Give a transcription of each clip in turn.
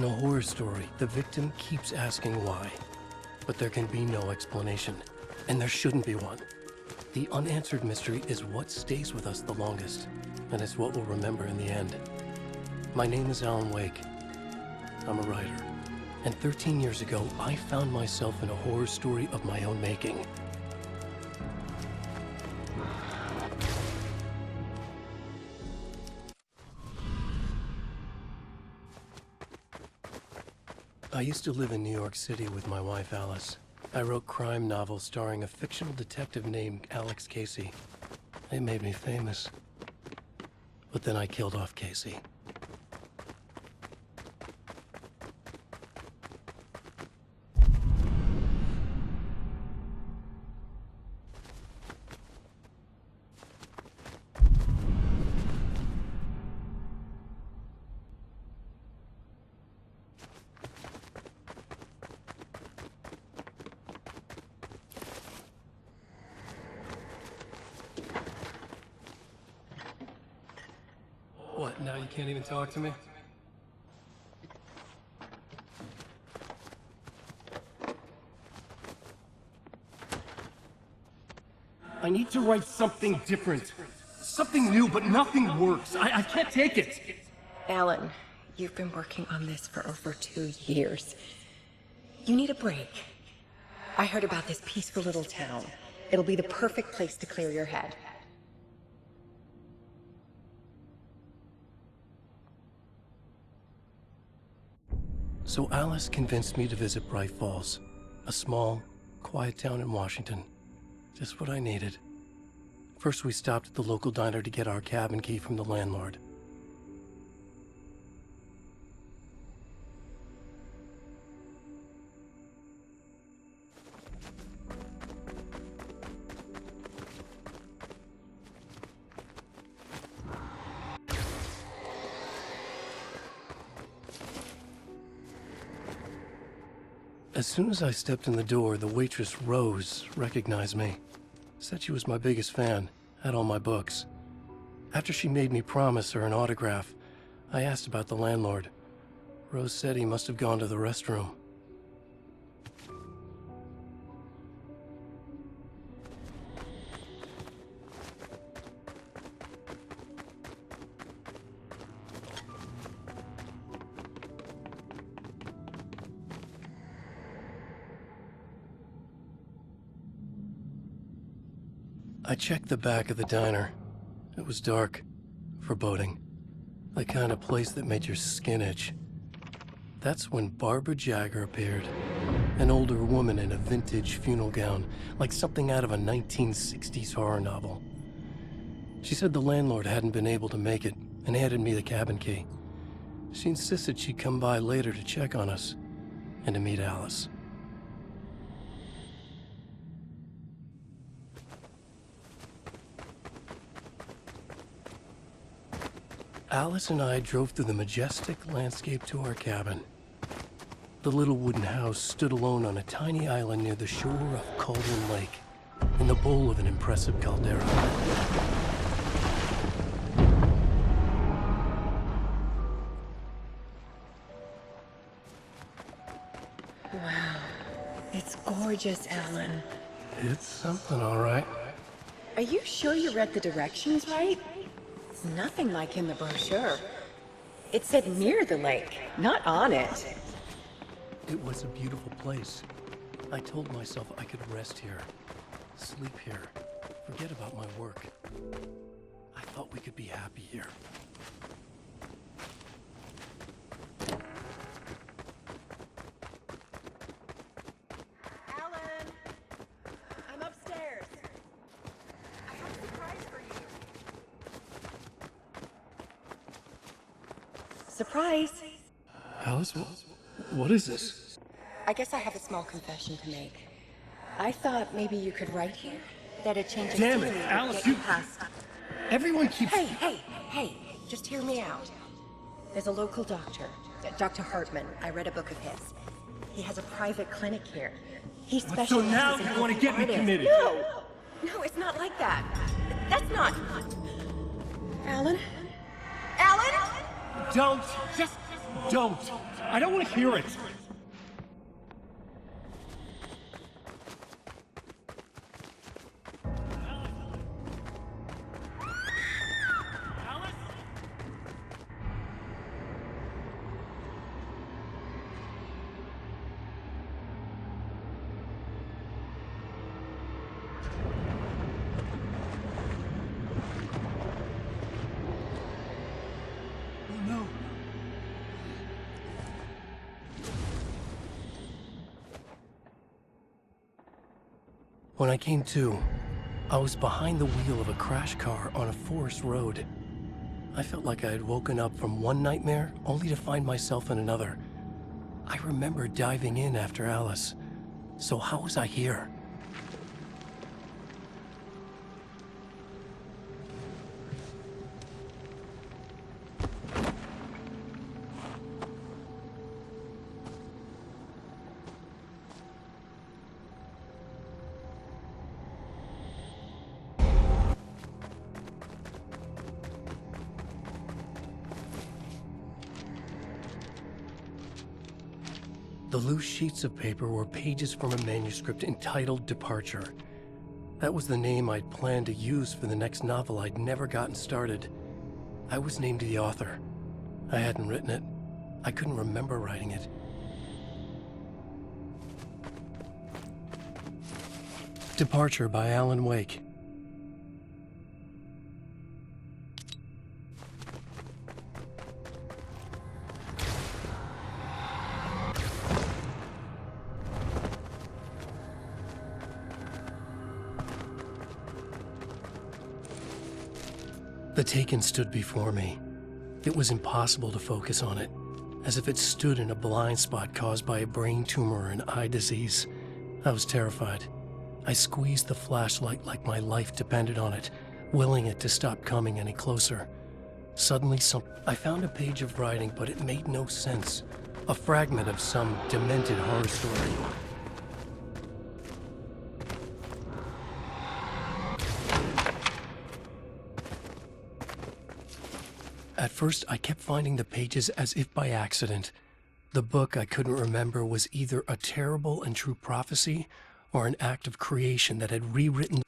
In a horror story, the victim keeps asking why. But there can be no explanation, and there shouldn't be one. The unanswered mystery is what stays with us the longest, and it's what we'll remember in the end. My name is Alan Wake. I'm a writer. And 13 years ago, I found myself in a horror story of my own making. I used to live in New York City with my wife, Alice. I wrote crime novels starring a fictional detective named Alex Casey. They made me famous. But then I killed off Casey. What, now you can't even talk to me? I need to write something different. Something new, but nothing works. I can't take it. Alan, you've been working on this for over 2 years. You need a break. I heard about this peaceful little town. It'll be the perfect place to clear your head. So Alice convinced me to visit Bright Falls, a small, quiet town in Washington. Just what I needed. First, we stopped at the local diner to get our cabin key from the landlord. As soon as I stepped in the door, the waitress, Rose, recognized me. Said she was my biggest fan, had all my books. After she made me promise her an autograph, I asked about the landlord. Rose said he must have gone to the restroom. I checked the back of the diner. It was dark, foreboding. The kind of place that made your skin itch. That's when Barbara Jagger appeared. An older woman in a vintage funeral gown, like something out of a 1960s horror novel. She said the landlord hadn't been able to make it, and handed me the cabin key. She insisted she'd come by later to check on us, and to meet Alice. Alice and I drove through the majestic landscape to our cabin. The little wooden house stood alone on a tiny island near the shore of Cauldron Lake, in the bowl of an impressive caldera. Wow, it's gorgeous, Alan. It's something, all right. Are you sure you read the directions right? It's nothing like in the brochure. It said near the lake, not on it. It was a beautiful place. I told myself I could rest here, sleep here, forget about my work. I thought we could be happy here. Alan! I'm upstairs. I have a surprise for you. Surprise! Alice, what is this? I guess I have a small confession to make. I thought maybe you could write here that a change of Damn it, scenery would Alice, get you... past. Everyone keeps... Hey, just hear me out. There's a local doctor, Dr. Hartman. I read a book of his. He has a private clinic here. He specializes So now in you want to get me artists. committed? No, it's not like that. That's not... Alan? Alan? Don't! Just don't! I don't want to hear it. When I came to, I was behind the wheel of a crash car on a forest road. I felt like I had woken up from one nightmare only to find myself in another. I remember diving in after Alice. So how was I here? The loose sheets of paper were pages from a manuscript entitled Departure. That was the name I'd planned to use for the next novel I'd never gotten started. I was named the author. I hadn't written it. I couldn't remember writing it. Departure by Alan Wake. The Taken stood before me. It was impossible to focus on it, as if it stood in a blind spot caused by a brain tumor and eye disease. I was terrified. I squeezed the flashlight like my life depended on it, willing it to stop coming any closer. Suddenly, I found a page of writing, but it made no sense. A fragment of some demented horror story. At first, I kept finding the pages as if by accident. The book I couldn't remember was either a terrible and true prophecy or an act of creation that had rewritten.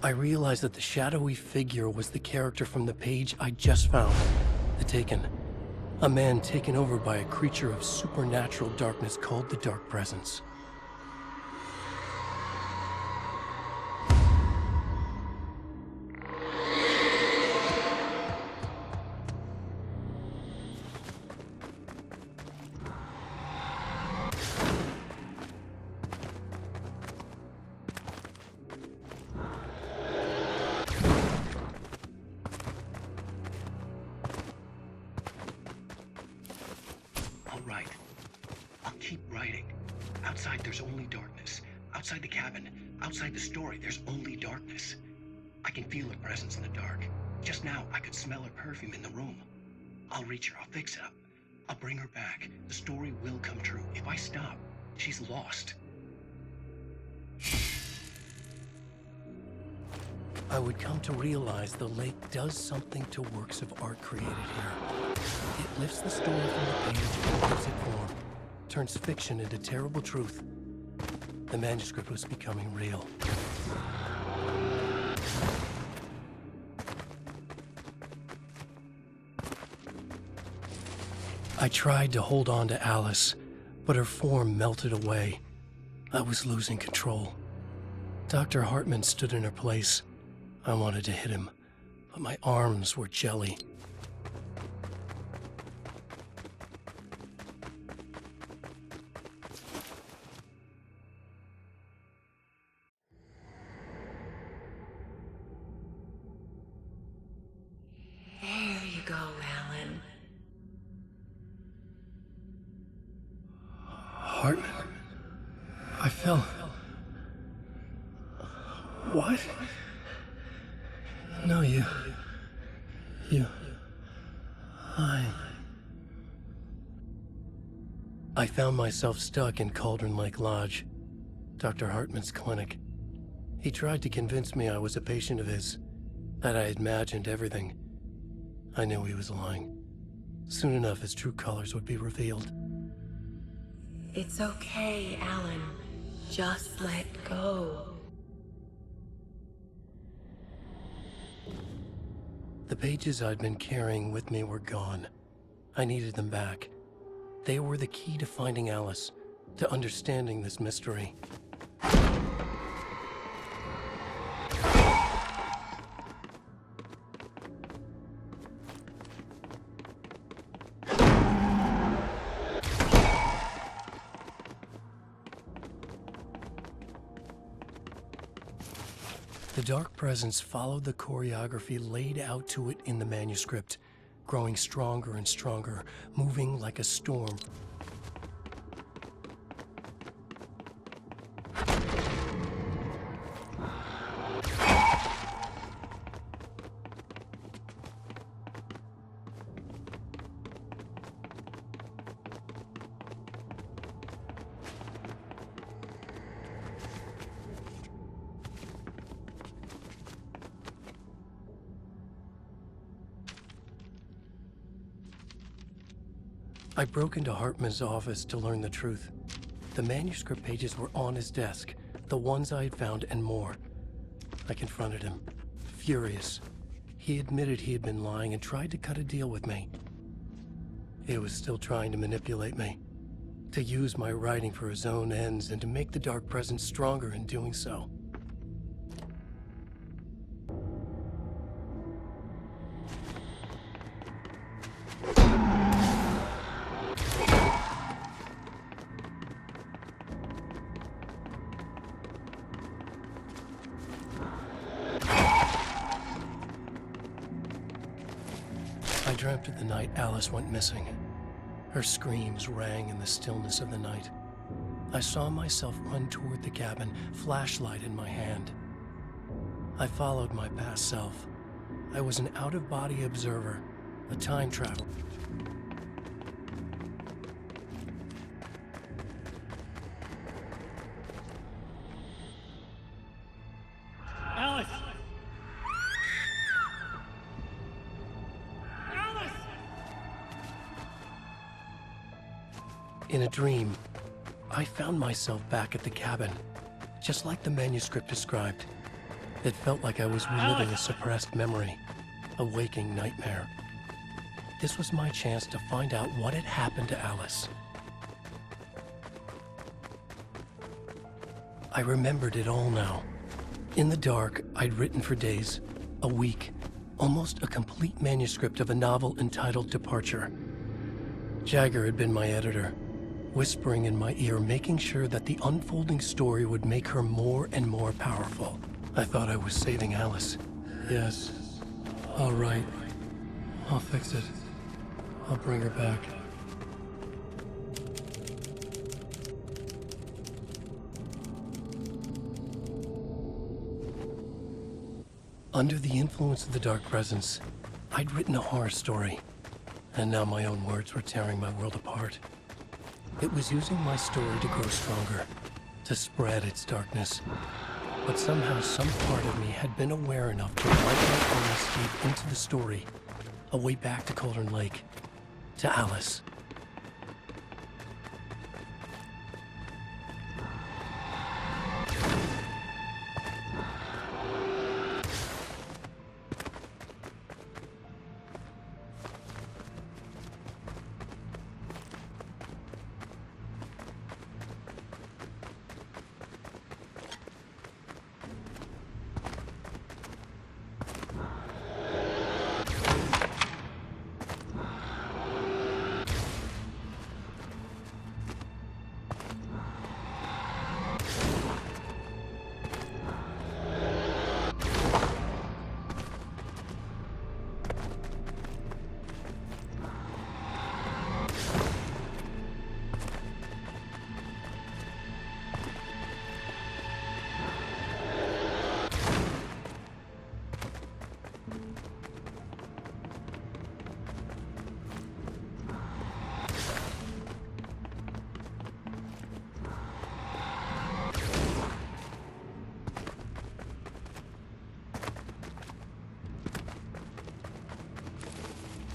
I realized that the shadowy figure was the character from the page I just found, The Taken. A man taken over by a creature of supernatural darkness called the Dark Presence. Right. I'll keep writing. Outside, there's only darkness. Outside the cabin, outside the story, there's only darkness. I can feel her presence in the dark. Just now, I could smell her perfume in the room. I'll reach her. I'll fix it up. I'll bring her back. The story will come true. If I stop, she's lost. I would come to realize the lake does something to works of art created here. It lifts the story from the page and gives it form, turns fiction into terrible truth. The manuscript was becoming real. I tried to hold on to Alice, but her form melted away. I was losing control. Dr. Hartman stood in her place. I wanted to hit him, but my arms were jelly. There you go, Alan. Hartman? I fell. What? No, you. I found myself stuck in Cauldron Lake Lodge, Dr. Hartman's clinic. He tried to convince me I was a patient of his, that I had imagined everything. I knew he was lying. Soon enough, his true colors would be revealed. It's okay, Alan. Just let go. The pages I'd been carrying with me were gone. I needed them back. They were the key to finding Alice, to understanding this mystery. The dark presence followed the choreography laid out to it in the manuscript, growing stronger and stronger, moving like a storm. I broke into Hartman's office to learn the truth. The manuscript pages were on his desk, the ones I had found and more. I confronted him, furious. He admitted he had been lying and tried to cut a deal with me. He was still trying to manipulate me, to use my writing for his own ends and to make the dark presence stronger in doing so. I dreamt of the night Alice went missing. Her screams rang in the stillness of the night. I saw myself run toward the cabin, flashlight in my hand. I followed my past self. I was an out-of-body observer, a time traveler. Alice! Alice! In a dream, I found myself back at the cabin, just like the manuscript described. It felt like I was reliving a suppressed memory, a waking nightmare. This was my chance to find out what had happened to Alice. I remembered it all now. In the dark, I'd written for days, a week, almost a complete manuscript of a novel entitled Departure. Jagger had been my editor, whispering in my ear, making sure that the unfolding story would make her more and more powerful. I thought I was saving Alice. Yes. All right. I'll fix it. I'll bring her back. Under the influence of the dark presence, I'd written a horror story, and now my own words were tearing my world apart. It was using my story to grow stronger, to spread its darkness. But somehow some part of me had been aware enough to write my own escape into the story, a way back to Cauldron Lake, to Alice.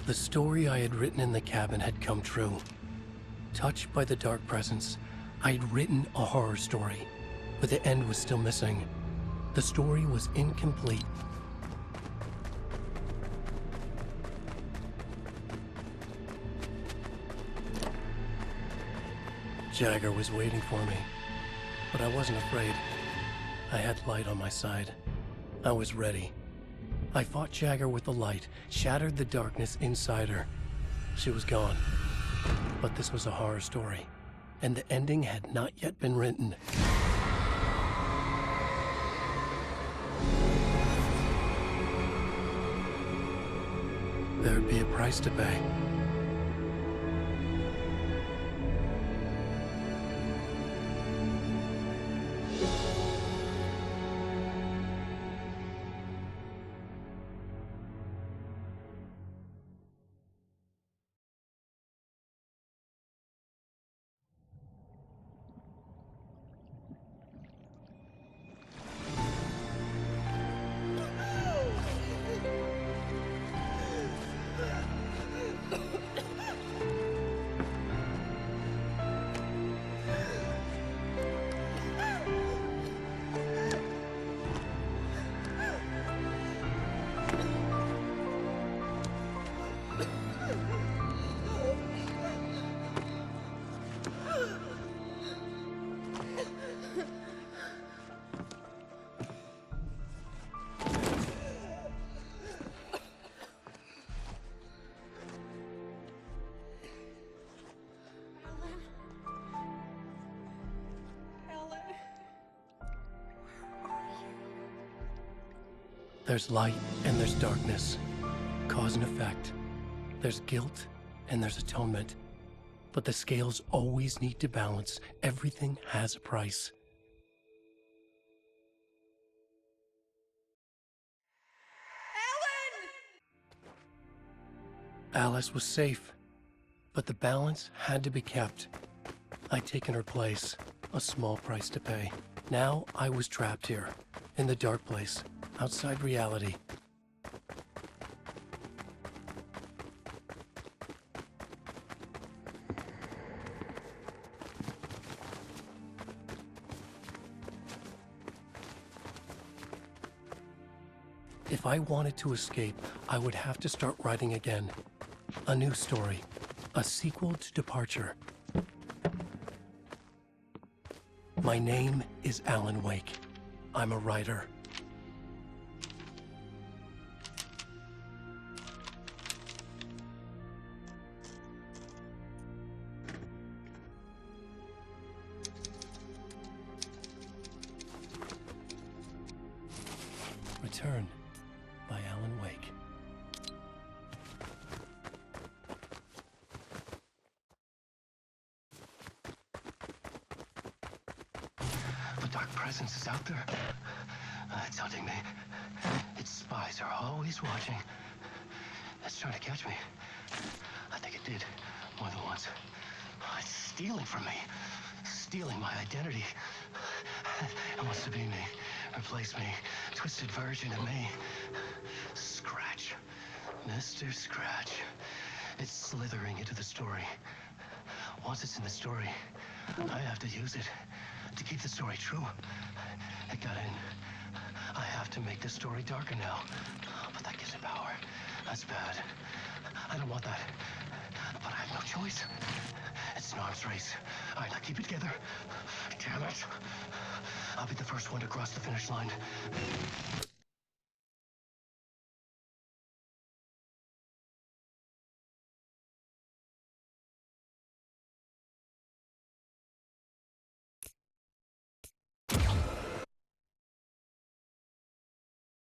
The story I had written in the cabin had come true. Touched by the dark presence, I had written a horror story, but the end was still missing. The story was incomplete. Jagger was waiting for me, but I wasn't afraid. I had light on my side. I was ready. I fought Jagger with the light, shattered the darkness inside her. She was gone. But this was a horror story, and the ending had not yet been written. There'd be a price to pay. There's light and there's darkness, cause and effect. There's guilt and there's atonement. But the scales always need to balance. Everything has a price. Alice was safe, but the balance had to be kept. I'd taken her place, a small price to pay. Now I was trapped here, in the dark place, outside reality. If I wanted to escape, I would have to start writing again. A new story, a sequel to Departure. My name is Alan Wake. I'm a writer. Return by Alan Wake. The dark presence is out there. It's hunting me. Its spies are always watching. It's trying to catch me. I think it did more than once. It's stealing from me. Stealing my identity. It wants to be me. Replace me. Twisted version of me. Scratch. Mr. Scratch. It's slithering into the story. Once it's in the story, I have to use it to keep the story true. It got in. I have to make the story darker now. But that gives it power. That's bad. I don't want that. But I have no choice. It's an arms race. All right, now keep it together. Damn it. I'll be the first one to cross the finish line.